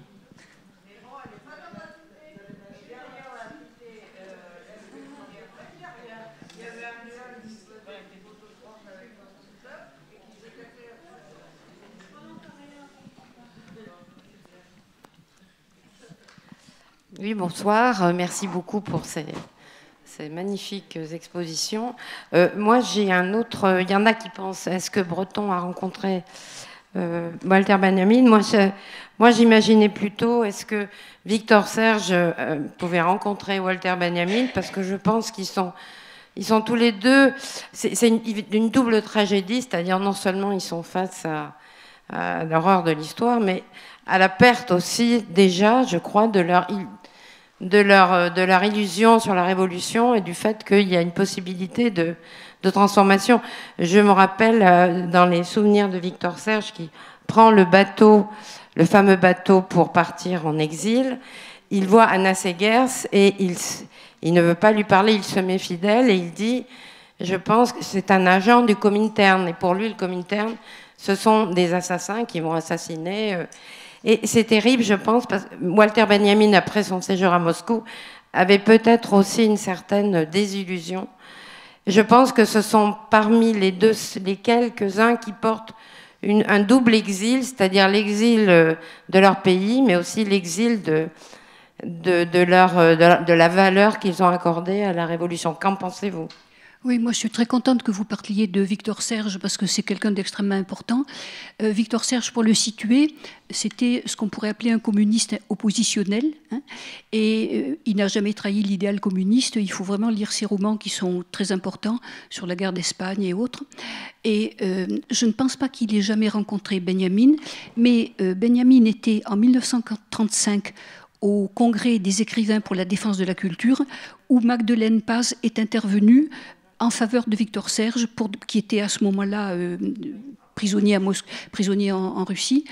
Oui, bonsoir. Merci beaucoup pour ces magnifiques expositions. Moi, j'ai un autre... Il y en a qui pensent, est-ce que Breton a rencontré Walter Benjamin, moi j'imaginais plutôt, est-ce que Victor Serge pouvait rencontrer Walter Benjamin, parce que je pense qu'ils sont tous les deux, c'est une double tragédie, c'est-à-dire non seulement ils sont face à l'horreur de l'histoire, mais à la perte aussi déjà, je crois, de leur illusion sur la Révolution et du fait qu'il y a une possibilité de transformation. Je me rappelle dans les souvenirs de Victor Serge qui prend le bateau, le fameux bateau pour partir en exil. Il voit Anna Segers et il ne veut pas lui parler, il se met fidèle et il dit « Je pense que c'est un agent du Comintern ». Et pour lui, le Comintern, ce sont des assassins qui vont assassiner. Et c'est terrible, je pense, parce que Walter Benjamin, après son séjour à Moscou, avait peut-être aussi une certaine désillusion. Je pense que ce sont parmi les quelques-uns qui portent un double exil, c'est-à-dire l'exil de leur pays, mais aussi l'exil de la valeur qu'ils ont accordée à la Révolution. Qu'en pensez-vous ? Oui, moi je suis très contente que vous parliez de Victor Serge parce que c'est quelqu'un d'extrêmement important. Victor Serge, pour le situer, c'était ce qu'on pourrait appeler un communiste oppositionnel, hein, et il n'a jamais trahi l'idéal communiste. Il faut vraiment lire ses romans qui sont très importants sur la guerre d'Espagne et autres. Et je ne pense pas qu'il ait jamais rencontré Benjamin, mais Benjamin était en 1935 au Congrès des écrivains pour la défense de la culture, où Magdeleine Paz est intervenue en faveur de Victor Serge, qui était à ce moment-là prisonnier en Russie.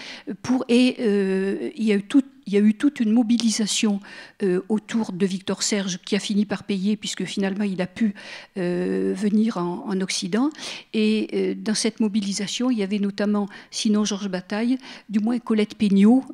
Il y a eu toute une mobilisation autour de Victor Serge qui a fini par payer, puisque finalement il a pu venir en Occident. Et dans cette mobilisation, il y avait notamment, sinon Georges Bataille, du moins Colette Peignot,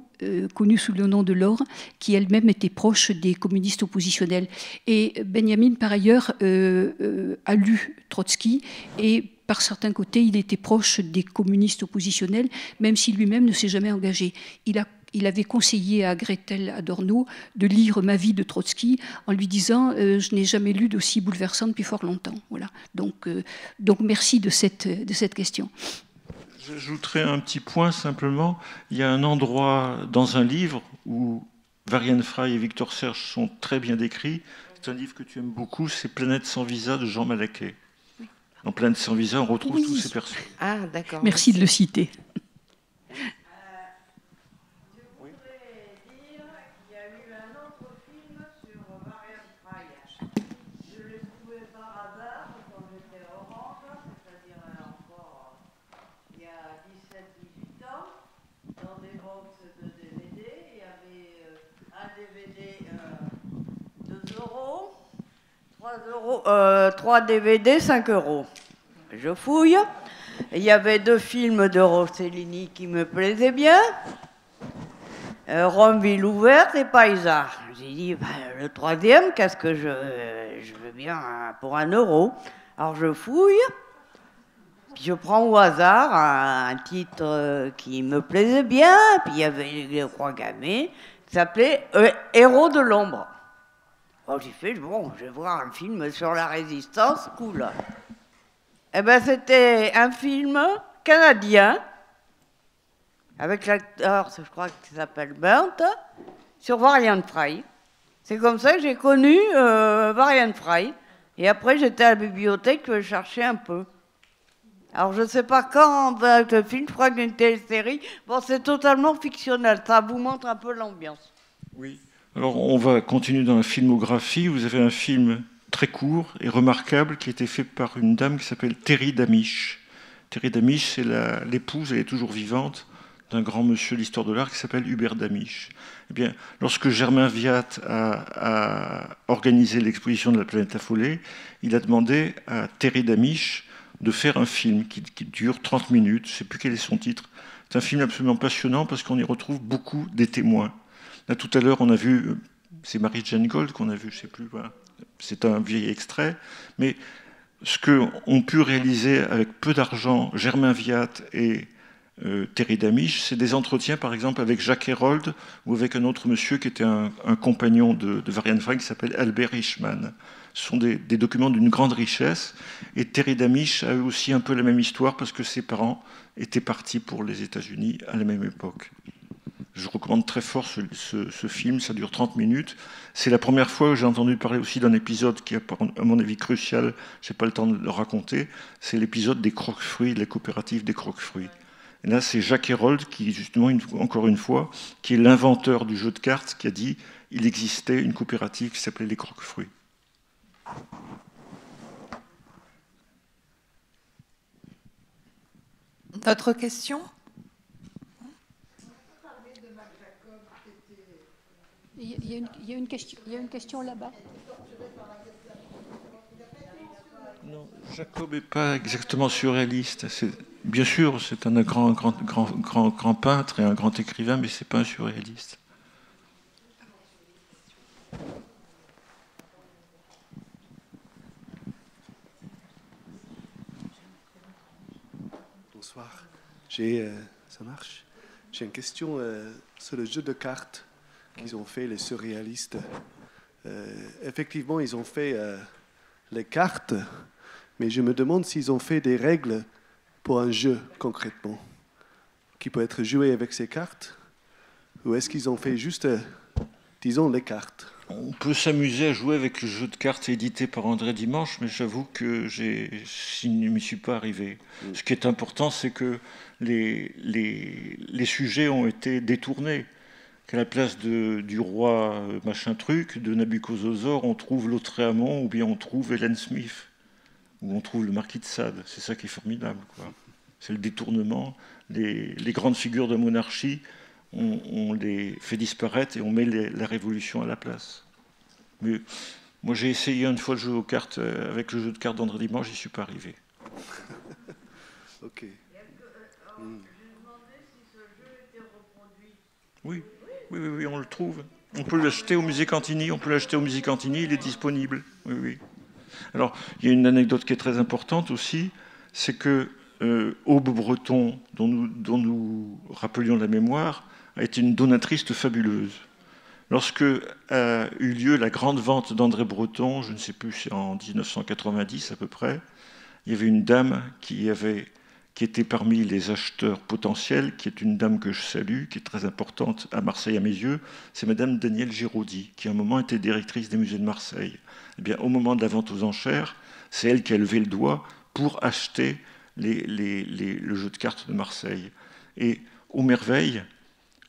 connue sous le nom de Laure, qui elle-même était proche des communistes oppositionnels. Et Benjamin, par ailleurs, a lu Trotsky, et par certains côtés, il était proche des communistes oppositionnels, même si lui-même ne s'est jamais engagé. Il avait conseillé à Gretel Adorno de lire Ma vie de Trotsky en lui disant « Je n'ai jamais lu d'aussi bouleversant depuis fort longtemps ». Voilà. Donc merci de cette question. J'ajouterai un petit point simplement. Il y a un endroit dans un livre où Varian Fry et Victor Serge sont très bien décrits. C'est un livre que tu aimes beaucoup, c'est Planète sans visa de Jean Malaquet. Oui. Dans Planète sans visa, on retrouve tous ces personnages. Ah, d'accord. Merci de le citer. €, 3 DVD, 5 €. Je fouille. Il y avait 2 films de Rossellini qui me plaisaient bien. Rome, ville ouverte et Paysard. J'ai dit, le troisième, qu'est-ce que je veux bien pour 1 €. Alors je fouille. Puis je prends au hasard un titre qui me plaisait bien. Puis il y avait les Croix gammées qui s'appelait Héros de l'ombre. Alors j'ai fait, bon, je vais voir un film sur la résistance, cool. Eh bien, c'était un film canadien, avec l'acteur, je crois qu'il s'appelle Burnt, sur Varian Fry. C'est comme ça que j'ai connu Varian Fry. Et après, j'étais à la bibliothèque, je cherchais un peu. Alors, je ne sais pas quand le film, je crois qu'il y a une télésérie. Bon, c'est totalement fictionnel, ça vous montre un peu l'ambiance. Oui. Alors, on va continuer dans la filmographie. Vous avez un film très court et remarquable qui a été fait par une dame qui s'appelle Terry Damisch. Terry Damisch, c'est l'épouse, elle est toujours vivante, d'un grand monsieur de l'histoire de l'art qui s'appelle Hubert Damisch. Eh bien, lorsque Germain Viat a organisé l'exposition de la planète affolée, il a demandé à Terry Damisch de faire un film qui dure 30 minutes, je ne sais plus quel est son titre. C'est un film absolument passionnant parce qu'on y retrouve beaucoup des témoins. Là, tout à l'heure, on a vu, c'est Marie-Jane Gold qu'on a vu, je ne sais plus, voilà. C'est un vieil extrait, mais ce qu'ont pu réaliser avec peu d'argent Germain Viat et Terry Damisch, c'est des entretiens, par exemple, avec Jacques Herold ou avec un autre monsieur qui était un compagnon de Varian Fry qui s'appelle Albert Hirschman. Ce sont des documents d'une grande richesse. Et Terry Damisch a eu aussi un peu la même histoire parce que ses parents étaient partis pour les États-Unis à la même époque. Je recommande très fort ce film, ça dure 30 minutes. C'est la première fois que j'ai entendu parler aussi d'un épisode qui est, à mon avis, crucial, je n'ai pas le temps de le raconter, c'est l'épisode des croque-fruits, de la coopérative des croque-fruits. Et là, c'est Jacques Herold qui, justement, encore une fois, qui est l'inventeur du jeu de cartes, qui a dit qu'il existait une coopérative qui s'appelait les croque-fruits. D'autres questions? Il y a une question là-bas. Non, Jacob n'est pas exactement surréaliste. Bien sûr, c'est un grand peintre et un grand écrivain, mais ce n'est pas un surréaliste. Bonsoir. Ça marche? J'ai une question sur le jeu de cartes qu'ils ont fait, les surréalistes. Effectivement, ils ont fait les cartes, mais je me demande s'ils ont fait des règles pour un jeu, concrètement, qui peut être joué avec ces cartes, ou est-ce qu'ils ont fait juste, disons, les cartes? On peut s'amuser à jouer avec le jeu de cartes édité par André Dimanche, mais j'avoue que je ne m'y suis pas arrivé. Ce qui est important, c'est que les sujets ont été détournés. Qu'à la place du roi machin truc, de Nabucodonosor, on trouve Lautréamont ou bien on trouve Hélène Smith, ou on trouve le marquis de Sade. C'est ça qui est formidable, quoi. C'est le détournement. Les grandes figures de monarchie, on les fait disparaître et on met la révolution à la place. Mais moi, j'ai essayé une fois de jouer aux cartes avec le jeu de cartes d'André Dimanche, j'y suis pas arrivé. Ok. Oui. Oui, on le trouve. On peut l'acheter au musée Cantini, il est disponible. Oui. Alors, il y a une anecdote qui est très importante aussi, c'est que Aube Breton, dont nous rappelions la mémoire, a été une donatrice fabuleuse. Lorsque a eu lieu la grande vente d'André Breton, je ne sais plus, c'est en 1990 à peu près, il y avait une dame qui était parmi les acheteurs potentiels, qui est une dame que je salue, qui est très importante à Marseille à mes yeux, c'est Madame Danielle Giraudy, qui à un moment était directrice des musées de Marseille. Eh bien, au moment de la vente aux enchères, c'est elle qui a levé le doigt pour acheter le jeu de cartes de Marseille. Et aux merveilles,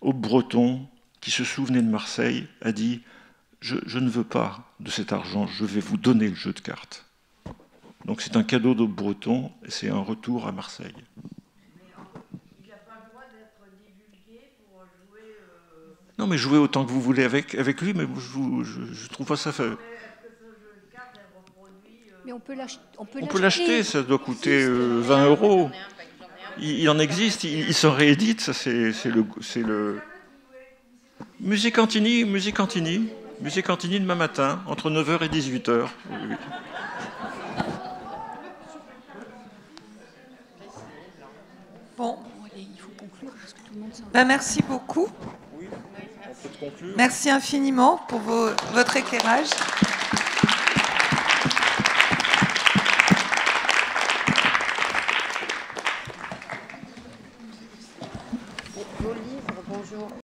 Aube Breton, qui se souvenait de Marseille, a dit « Je ne veux pas de cet argent, je vais vous donner le jeu de cartes ». Donc c'est un cadeau d'Aube Breton et c'est un retour à Marseille. Mais il n'a pas le droit d'être divulgué pour jouer... Non, mais jouez autant que vous voulez avec lui, mais je trouve pas ça fait. Est-ce que ce jeu de cartes est reproduit Mais on peut l'acheter. On peut l'acheter, ça doit coûter 20 €. Il en existe, il s'en réédite, ça c'est le... Musée Cantini demain matin, entre 9h et 18h. Oui. Bon. Il faut conclure parce que tout le monde s'en va. Ben, merci beaucoup. Oui, on peut conclure. Merci infiniment pour votre éclairage.